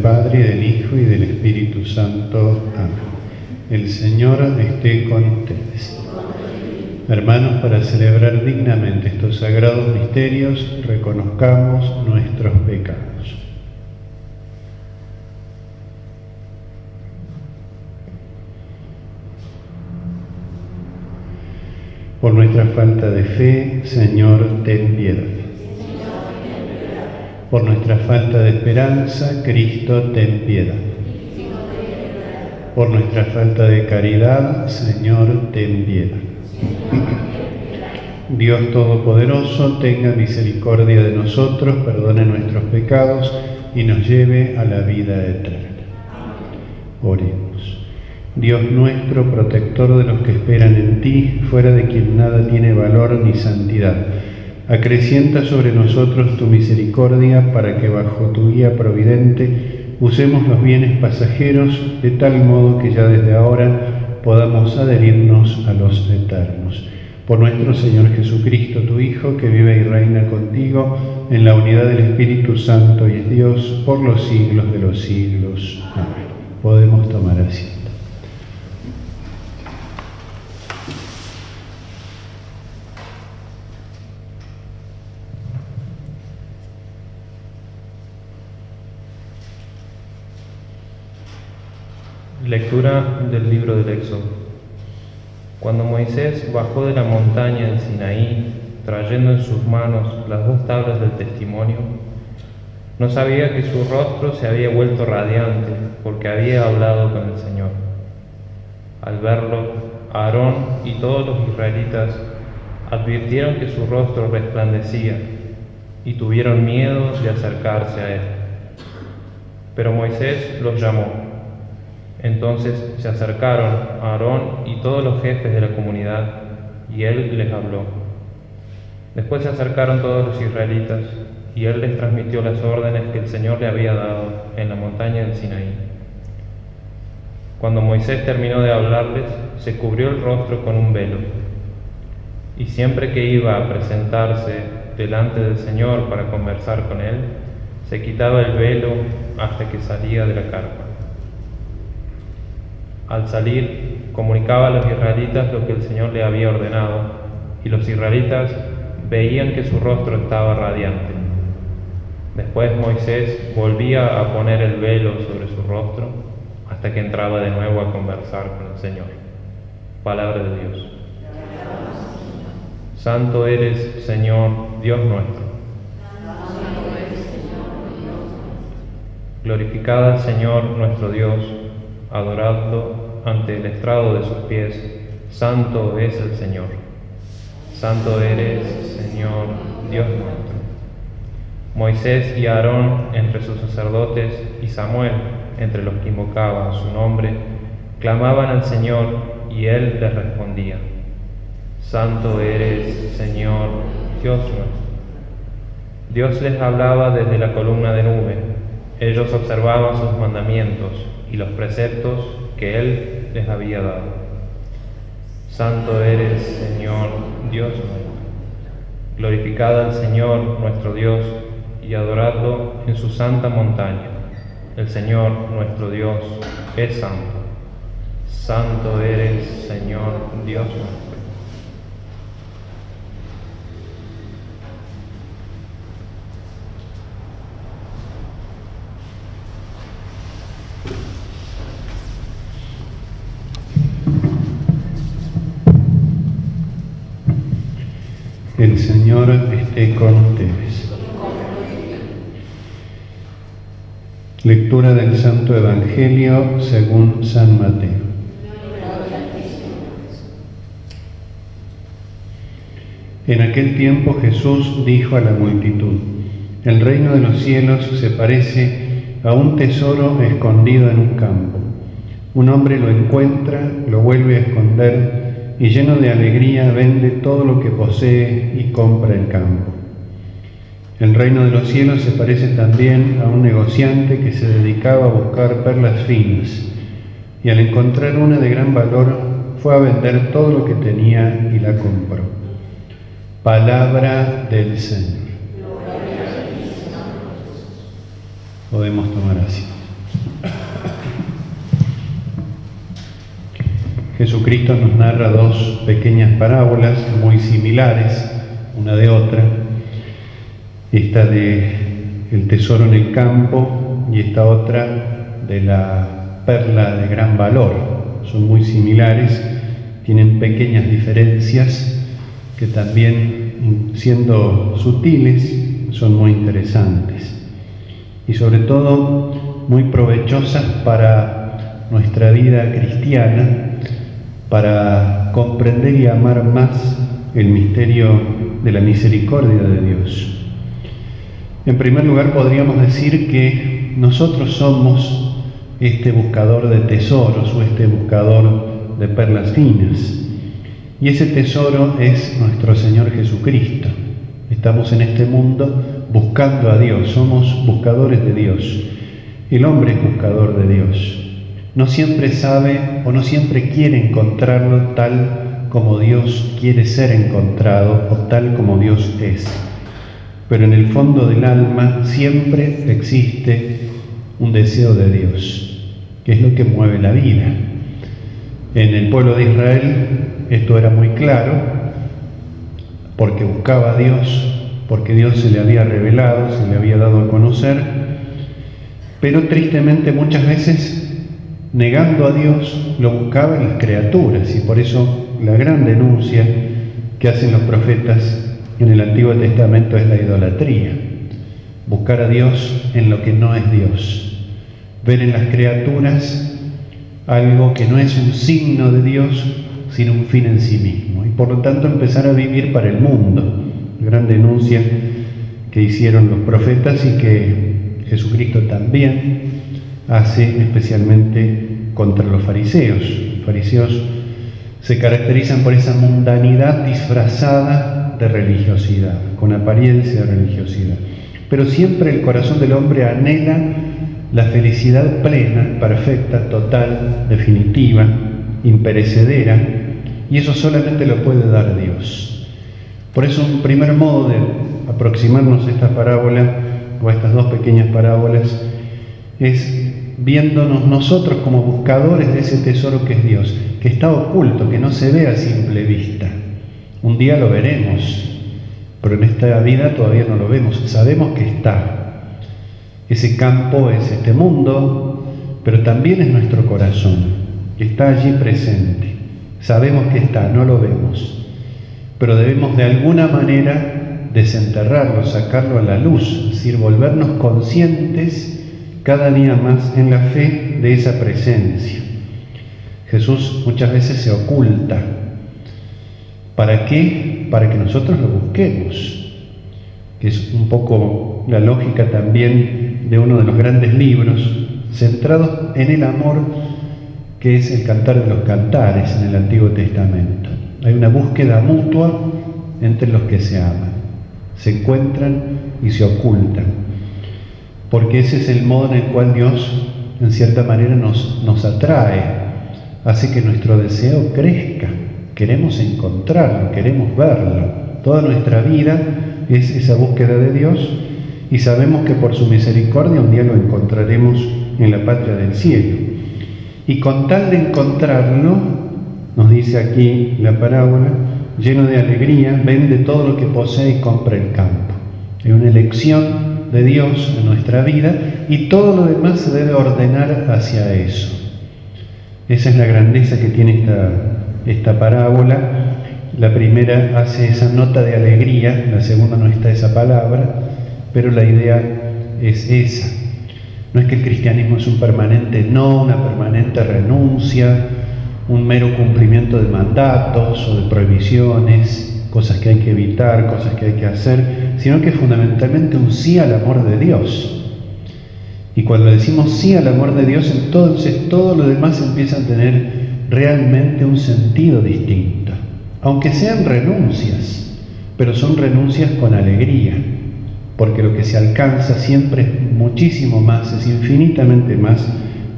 Padre, y del Hijo, y del Espíritu Santo. Amén. El Señor esté con ustedes. Hermanos, para celebrar dignamente estos sagrados misterios, reconozcamos nuestros pecados. Por nuestra falta de fe, Señor, ten piedad. Por nuestra falta de esperanza, Cristo, ten piedad. Por nuestra falta de caridad, Señor, ten piedad. Dios Todopoderoso, tenga misericordia de nosotros, perdone nuestros pecados y nos lleve a la vida eterna. Oremos. Dios nuestro, protector de los que esperan en ti, fuera de quien nada tiene valor ni santidad, acrecienta sobre nosotros tu misericordia para que bajo tu guía providente usemos los bienes pasajeros de tal modo que ya desde ahora podamos adherirnos a los eternos. Por nuestro Señor Jesucristo, tu Hijo, que vive y reina contigo en la unidad del Espíritu Santo y es Dios por los siglos de los siglos. Amén. Podemos tomar asiento. Lectura del libro del Éxodo. Cuando Moisés bajó de la montaña del Sinaí, trayendo en sus manos las 2 tablas del testimonio, no sabía que su rostro se había vuelto radiante, porque había hablado con el Señor. Al verlo, Aarón y todos los israelitas advirtieron que su rostro resplandecía y tuvieron miedo de acercarse a él. Pero Moisés los llamó. Entonces se acercaron a Aarón y todos los jefes de la comunidad, y él les habló. Después se acercaron todos los israelitas, y él les transmitió las órdenes que el Señor le había dado en la montaña del Sinaí. Cuando Moisés terminó de hablarles, se cubrió el rostro con un velo, y siempre que iba a presentarse delante del Señor para conversar con él, se quitaba el velo hasta que salía de la carpa. Al salir, comunicaba a los israelitas lo que el Señor le había ordenado, y los israelitas veían que su rostro estaba radiante. Después Moisés volvía a poner el velo sobre su rostro hasta que entraba de nuevo a conversar con el Señor. Palabra de Dios. Santo eres, Señor, Dios nuestro. Glorificad al Señor nuestro Dios, adoradlo ante el estrado de sus pies. Santo es el Señor. Santo eres, Señor, Dios nuestro. Moisés y Aarón entre sus sacerdotes y Samuel entre los que invocaban su nombre, clamaban al Señor y él les respondía. Santo eres, Señor, Dios nuestro. Dios les hablaba desde la columna de nube. Ellos observaban sus mandamientos y los preceptos que él les había dado. Santo eres, Señor, Dios nuestro. Glorificad al Señor nuestro Dios y adoradlo en su santa montaña. El Señor nuestro Dios es santo. Santo eres, Señor, Dios nuestro. El Señor esté con ustedes. Lectura del Santo Evangelio según San Mateo. En aquel tiempo Jesús dijo a la multitud: el reino de los cielos se parece a un tesoro escondido en un campo. Un hombre lo encuentra, lo vuelve a esconder y lleno de alegría vende todo lo que posee y compra el campo. El reino de los cielos se parece también a un negociante que se dedicaba a buscar perlas finas y al encontrar una de gran valor fue a vender todo lo que tenía y la compró. Palabra del Señor. Podemos tomar asiento. Jesucristo nos narra dos pequeñas parábolas muy similares, una de otra. Esta de el tesoro en el campo y esta otra de la perla de gran valor. Son muy similares, tienen pequeñas diferencias que también, siendo sutiles, son muy interesantes y sobre todo muy provechosas para nuestra vida cristiana, para comprender y amar más el misterio de la misericordia de Dios. En primer lugar, podríamos decir que nosotros somos este buscador de tesoros o este buscador de perlas finas. Y ese tesoro es nuestro Señor Jesucristo. Estamos en este mundo buscando a Dios, somos buscadores de Dios. El hombre es buscador de Dios. No siempre sabe o no siempre quiere encontrarlo tal como Dios quiere ser encontrado o tal como Dios es. Pero en el fondo del alma siempre existe un deseo de Dios, que es lo que mueve la vida. En el pueblo de Israel esto era muy claro, porque buscaba a Dios, porque Dios se le había revelado, se le había dado a conocer, pero tristemente muchas veces, negando a Dios, lo buscaban las criaturas, y por eso la gran denuncia que hacen los profetas en el Antiguo Testamento es la idolatría. Buscar a Dios en lo que no es Dios. Ver en las criaturas algo que no es un signo de Dios, sino un fin en sí mismo. Y por lo tanto empezar a vivir para el mundo. Gran denuncia que hicieron los profetas y que Jesucristo también hace, especialmente contra los fariseos. Los fariseos se caracterizan por esa mundanidad disfrazada de religiosidad, con apariencia de religiosidad. Pero siempre el corazón del hombre anhela la felicidad plena, perfecta, total, definitiva, imperecedera, y eso solamente lo puede dar Dios. Por eso un primer modo de aproximarnos a esta parábola, o a estas dos pequeñas parábolas, es viéndonos nosotros como buscadores de ese tesoro que es Dios, que está oculto, que no se ve a simple vista. Un día lo veremos, pero en esta vida todavía no lo vemos. Sabemos que está. Ese campo es este mundo, pero también es nuestro corazón. Está allí presente. Sabemos que está, no lo vemos. Pero debemos de alguna manera desenterrarlo, sacarlo a la luz, es decir, volvernos conscientes cada día más en la fe de esa presencia. Jesús muchas veces se oculta. ¿Para qué? Para que nosotros lo busquemos, que es un poco la lógica también de uno de los grandes libros centrados en el amor, que es el Cantar de los Cantares en el Antiguo Testamento. Hay una búsqueda mutua entre los que se aman, se encuentran y se ocultan, porque ese es el modo en el cual Dios, en cierta manera, nos atrae, hace que nuestro deseo crezca. Queremos encontrarlo, queremos verlo. Toda nuestra vida es esa búsqueda de Dios y sabemos que por su misericordia un día lo encontraremos en la patria del cielo. Y con tal de encontrarlo, nos dice aquí la parábola, lleno de alegría, vende todo lo que posee y compra el campo. Hay una elección de Dios en nuestra vida y todo lo demás se debe ordenar hacia eso. Esa es la grandeza que tiene esta parábola. La primera hace esa nota de alegría, la segunda no está esa palabra, pero la idea es esa. No es que el cristianismo es un permanente no, una permanente renuncia, un mero cumplimiento de mandatos o de prohibiciones, cosas que hay que evitar, cosas que hay que hacer, sino que es fundamentalmente un sí al amor de Dios. Y cuando decimos sí al amor de Dios, entonces todo lo demás empieza a tener realmente un sentido distinto. Aunque sean renuncias, pero son renuncias con alegría, porque lo que se alcanza siempre es muchísimo más, es infinitamente más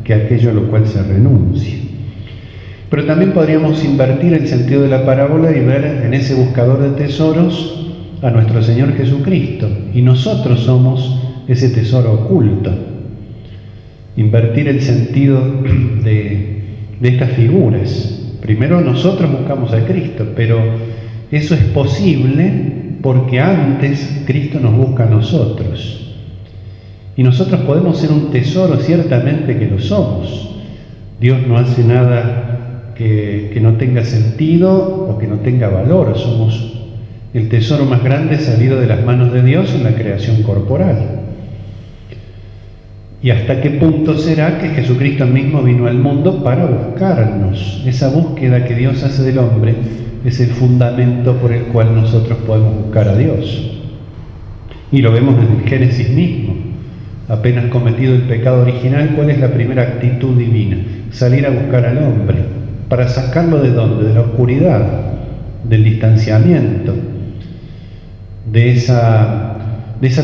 que aquello a lo cual se renuncia. Pero también podríamos invertir el sentido de la parábola y ver en ese buscador de tesoros a nuestro Señor Jesucristo, y nosotros somos ese tesoro oculto. invertir el sentido de estas figuras. Primero nosotros buscamos a Cristo, pero eso es posible porque antes Cristo nos busca a nosotros. Y nosotros podemos ser un tesoro, ciertamente que lo somos. Dios no hace nada que no tenga sentido o que no tenga valor. Somos el tesoro más grande salido de las manos de Dios en la creación corporal. ¿Y hasta qué punto será que Jesucristo mismo vino al mundo para buscarnos? Esa búsqueda que Dios hace del hombre es el fundamento por el cual nosotros podemos buscar a Dios. Y lo vemos en el Génesis mismo. Apenas cometido el pecado original, ¿cuál es la primera actitud divina? Salir a buscar al hombre. ¿Para sacarlo de dónde? De la oscuridad, del distanciamiento, de esa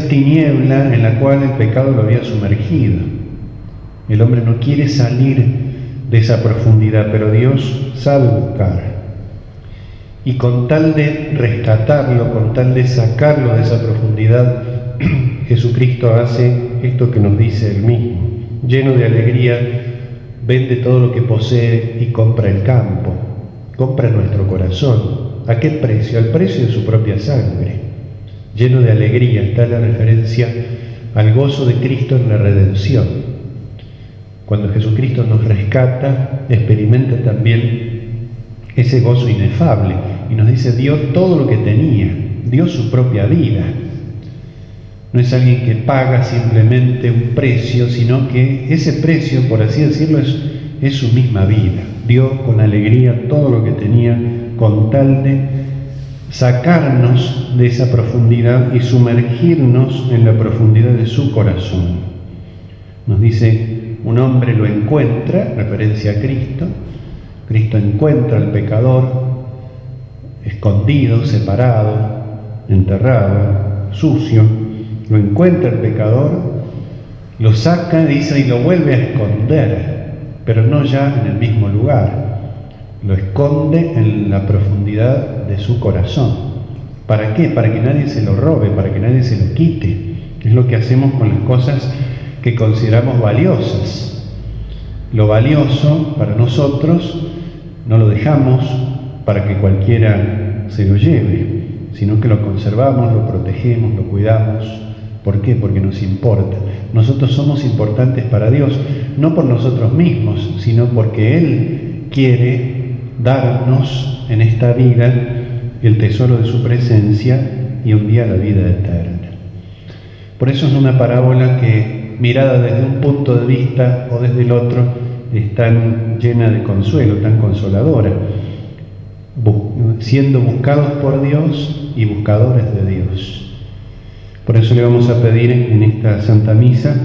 tiniebla en la cual el pecado lo había sumergido. El hombre no quiere salir de esa profundidad, pero Dios sabe buscar. Y con tal de rescatarlo, con tal de sacarlo de esa profundidad, Jesucristo hace esto que nos dice Él mismo. Lleno de alegría, vende todo lo que posee y compra el campo, compra nuestro corazón. ¿A qué precio? Al precio de su propia sangre. Lleno de alegría, está la referencia al gozo de Cristo en la redención. Cuando Jesucristo nos rescata, experimenta también ese gozo inefable y nos dice, dio todo lo que tenía, dio su propia vida. No es alguien que paga simplemente un precio, sino que ese precio, por así decirlo, es su misma vida. Dio con alegría todo lo que tenía con tal de sacarnos de esa profundidad y sumergirnos en la profundidad de su corazón. Nos dice, un hombre lo encuentra, referencia a Cristo. Cristo encuentra al pecador escondido, separado, enterrado, sucio. Lo encuentra el pecador, lo saca, dice, y lo vuelve a esconder, pero no ya en el mismo lugar. Lo esconde en la profundidad de su corazón. ¿Para qué? Para que nadie se lo robe, para que nadie se lo quite. Es lo que hacemos con las cosas que consideramos valiosas. Lo valioso para nosotros no lo dejamos para que cualquiera se lo lleve, sino que lo conservamos, lo protegemos, lo cuidamos. ¿Por qué? Porque nos importa. Nosotros somos importantes para Dios, no por nosotros mismos, sino porque Él quiere darnos en esta vida el tesoro de su presencia y un día la vida eterna. Por eso es una parábola que, mirada desde un punto de vista o desde el otro, es tan llena de consuelo, tan consoladora, siendo buscados por Dios y buscadores de Dios. Por eso le vamos a pedir en esta Santa Misa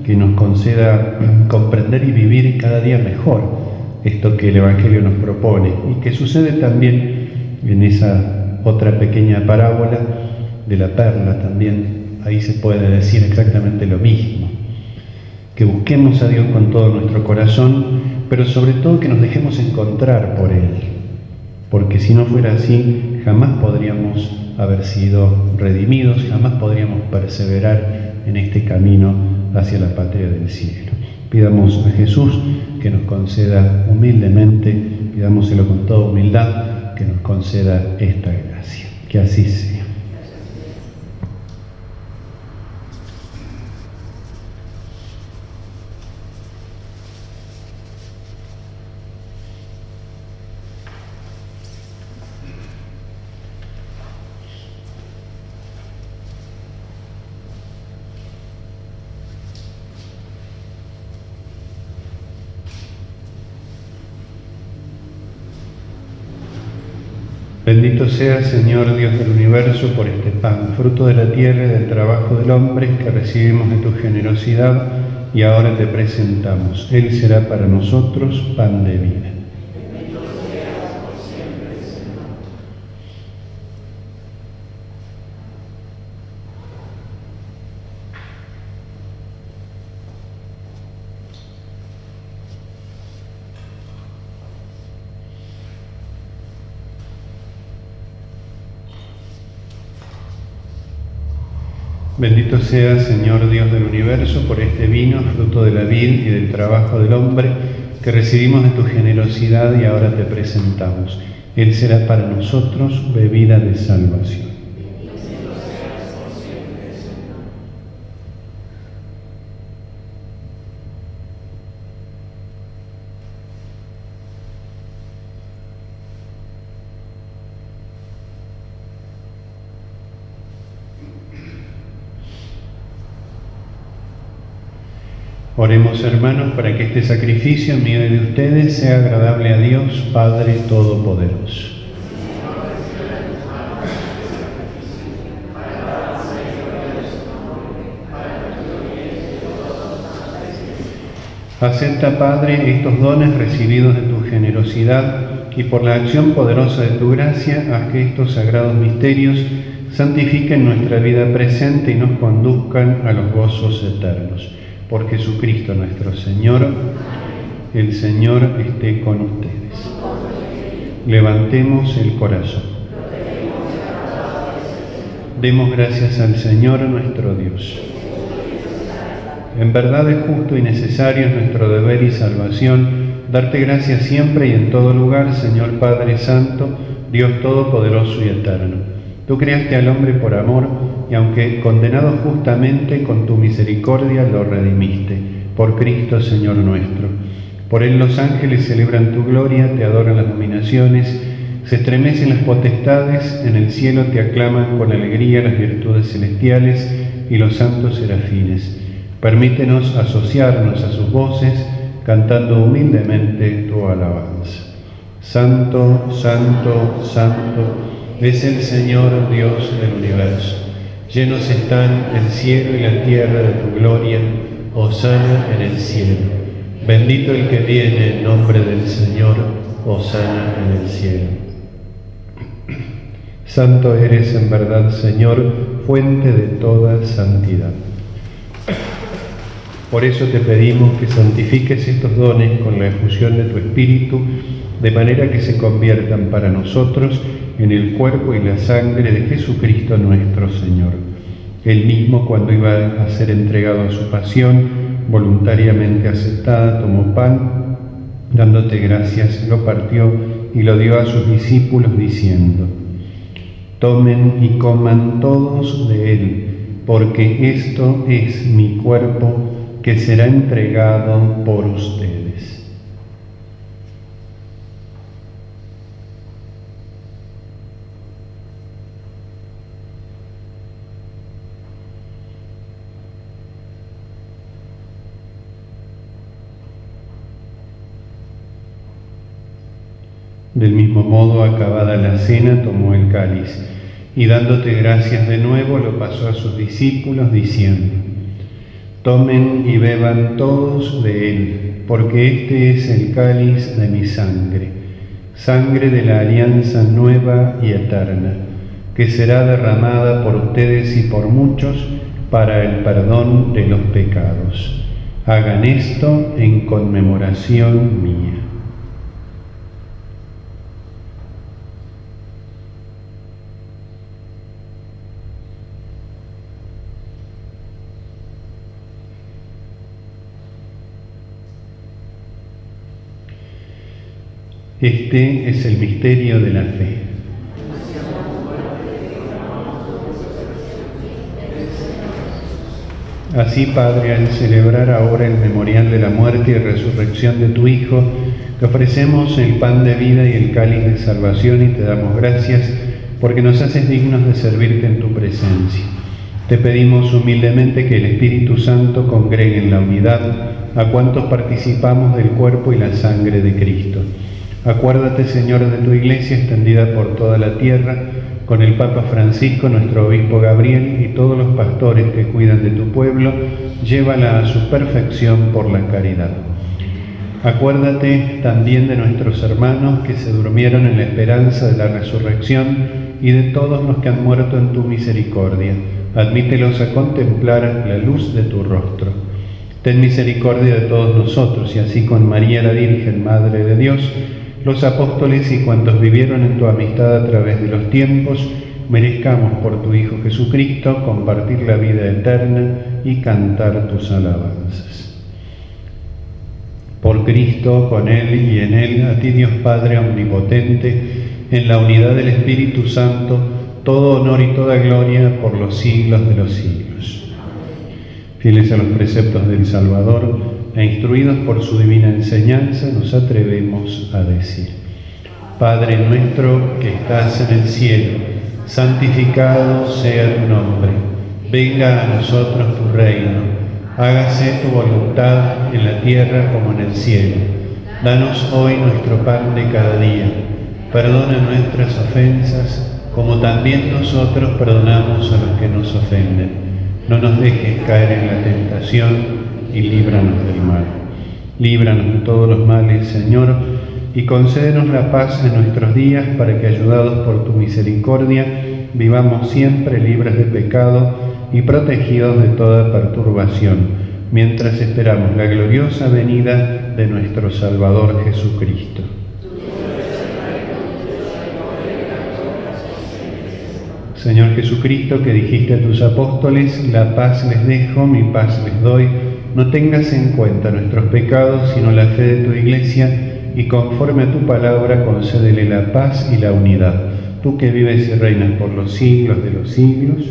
que nos conceda comprender y vivir cada día mejor esto que el Evangelio nos propone y que sucede también en esa otra pequeña parábola de la perla. También ahí se puede decir exactamente lo mismo, que busquemos a Dios con todo nuestro corazón, pero sobre todo que nos dejemos encontrar por Él, porque si no fuera así jamás podríamos haber sido redimidos, jamás podríamos perseverar en este camino hacia la patria del cielo. Pidamos a Jesús que nos conceda humildemente, pidámoselo con toda humildad, que nos conceda esta gracia. Que así sea. Bendito sea, Señor Dios del universo, por este pan, fruto de la tierra y del trabajo del hombre, que recibimos de tu generosidad y ahora te presentamos. Él será para nosotros pan de vida. Bendito sea, Señor Dios del universo, por este vino, fruto de la vid y del trabajo del hombre, que recibimos de tu generosidad y ahora te presentamos. Él será para nosotros bebida de salvación. Oremos, hermanos, para que este sacrificio mío y de ustedes sea agradable a Dios, Padre Todopoderoso. Acepta, Padre, estos dones recibidos de tu generosidad y por la acción poderosa de tu gracia, haz que estos sagrados misterios santifiquen nuestra vida presente y nos conduzcan a los gozos eternos. Por Jesucristo nuestro Señor, el Señor esté con ustedes. Levantemos el corazón. Demos gracias al Señor nuestro Dios. En verdad es justo y necesario, es nuestro deber y salvación, darte gracias siempre y en todo lugar, Señor Padre Santo, Dios Todopoderoso y Eterno. Tú creaste al hombre por amor, y aunque condenado justamente, con tu misericordia lo redimiste, por Cristo Señor nuestro. Por él los ángeles celebran tu gloria, te adoran las dominaciones, se estremecen las potestades, en el cielo te aclaman con alegría las virtudes celestiales y los santos serafines. Permítenos asociarnos a sus voces, cantando humildemente tu alabanza. Santo, santo, santo, es el Señor Dios del universo. Llenos están el cielo y la tierra de tu gloria. Hosana en el cielo. Bendito el que viene en nombre del Señor. Hosana en el cielo. Santo eres en verdad, Señor, fuente de toda santidad. Por eso te pedimos que santifiques estos dones con la efusión de tu Espíritu, de manera que se conviertan para nosotros en el cuerpo y la sangre de Jesucristo nuestro Señor. Él mismo, cuando iba a ser entregado a su pasión, voluntariamente aceptada, tomó pan, dándote gracias, lo partió y lo dio a sus discípulos, diciendo: tomen y coman todos de él, porque esto es mi cuerpo que será entregado por ustedes. Del mismo modo, acabada la cena, tomó el cáliz y dándote gracias de nuevo, lo pasó a sus discípulos, diciendo: tomen y beban todos de él, porque este es el cáliz de mi sangre, sangre de la alianza nueva y eterna, que será derramada por ustedes y por muchos para el perdón de los pecados. Hagan esto en conmemoración mía. Este es el misterio de la fe. Así, Padre, al celebrar ahora el memorial de la muerte y resurrección de tu Hijo, te ofrecemos el pan de vida y el cáliz de salvación y te damos gracias porque nos haces dignos de servirte en tu presencia. Te pedimos humildemente que el Espíritu Santo congregue en la unidad a cuantos participamos del cuerpo y la sangre de Cristo. Acuérdate, Señor, de tu Iglesia extendida por toda la tierra, con el Papa Francisco, nuestro Obispo Gabriel y todos los pastores que cuidan de tu pueblo, llévala a su perfección por la caridad. Acuérdate también de nuestros hermanos que se durmieron en la esperanza de la resurrección y de todos los que han muerto en tu misericordia. Admítelos a contemplar la luz de tu rostro. Ten misericordia de todos nosotros y así con María la Virgen, Madre de Dios, los apóstoles y cuantos vivieron en tu amistad a través de los tiempos, merezcamos por tu Hijo Jesucristo compartir la vida eterna y cantar tus alabanzas. Por Cristo, con Él y en Él, a ti Dios Padre Omnipotente, en la unidad del Espíritu Santo, todo honor y toda gloria por los siglos de los siglos. Fieles a los preceptos del Salvador e instruidos por su divina enseñanza, nos atrevemos a decir: Padre nuestro que estás en el cielo, santificado sea tu nombre. Venga a nosotros tu reino. Hágase tu voluntad en la tierra como en el cielo. Danos hoy nuestro pan de cada día. Perdona nuestras ofensas, como también nosotros perdonamos a los que nos ofenden. No nos dejes caer en la tentación y líbranos del mal. Líbranos de todos los males, Señor, y concédenos la paz en nuestros días, para que, ayudados por tu misericordia, vivamos siempre libres de pecado y protegidos de toda perturbación, mientras esperamos la gloriosa venida de nuestro Salvador Jesucristo. Señor Jesucristo, que dijiste a tus apóstoles: la paz les dejo, mi paz les doy, no tengas en cuenta nuestros pecados, sino la fe de tu Iglesia, y conforme a tu palabra concédele la paz y la unidad. Tú que vives y reinas por los siglos de los siglos,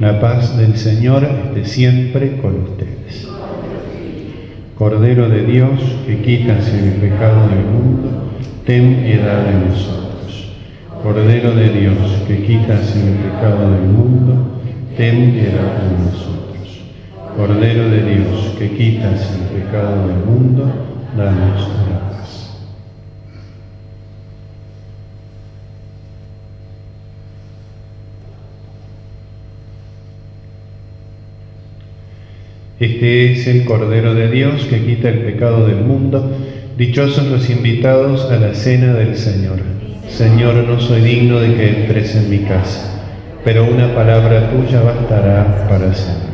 la paz del Señor esté siempre con ustedes. Cordero de Dios, que quitas el pecado del mundo, ten piedad de nosotros. Cordero de Dios, que quitas el pecado del mundo, ten piedad de nosotros. Cordero de Dios, que quitas el pecado del mundo, danos la paz. Este es el Cordero de Dios que quita el pecado del mundo. Dichosos los invitados a la cena del Señor. Señor, no soy digno de que entres en mi casa, pero una palabra tuya bastará para sanarme.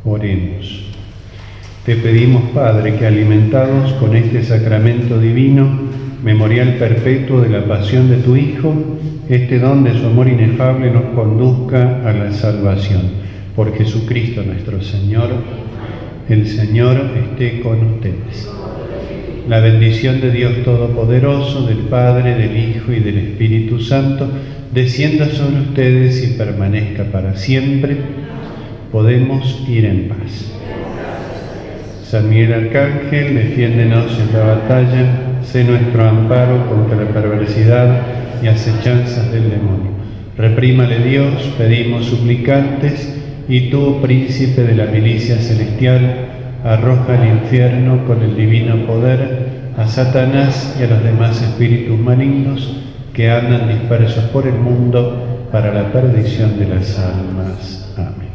Oremos. Te pedimos, Padre, que alimentados con este sacramento divino, memorial perpetuo de la pasión de tu Hijo, este don de su amor inefable nos conduzca a la salvación. Por Jesucristo nuestro Señor. El Señor esté con ustedes. La bendición de Dios Todopoderoso, del Padre, del Hijo y del Espíritu Santo, descienda sobre ustedes y permanezca para siempre. Podemos ir en paz. San Miguel Arcángel, defiéndenos en la batalla, sé nuestro amparo contra la perversidad y acechanzas del demonio. Reprímale Dios, pedimos suplicantes, y tú, príncipe de la milicia celestial, arroja al infierno con el divino poder a Satanás y a los demás espíritus malignos que andan dispersos por el mundo para la perdición de las almas. Amén.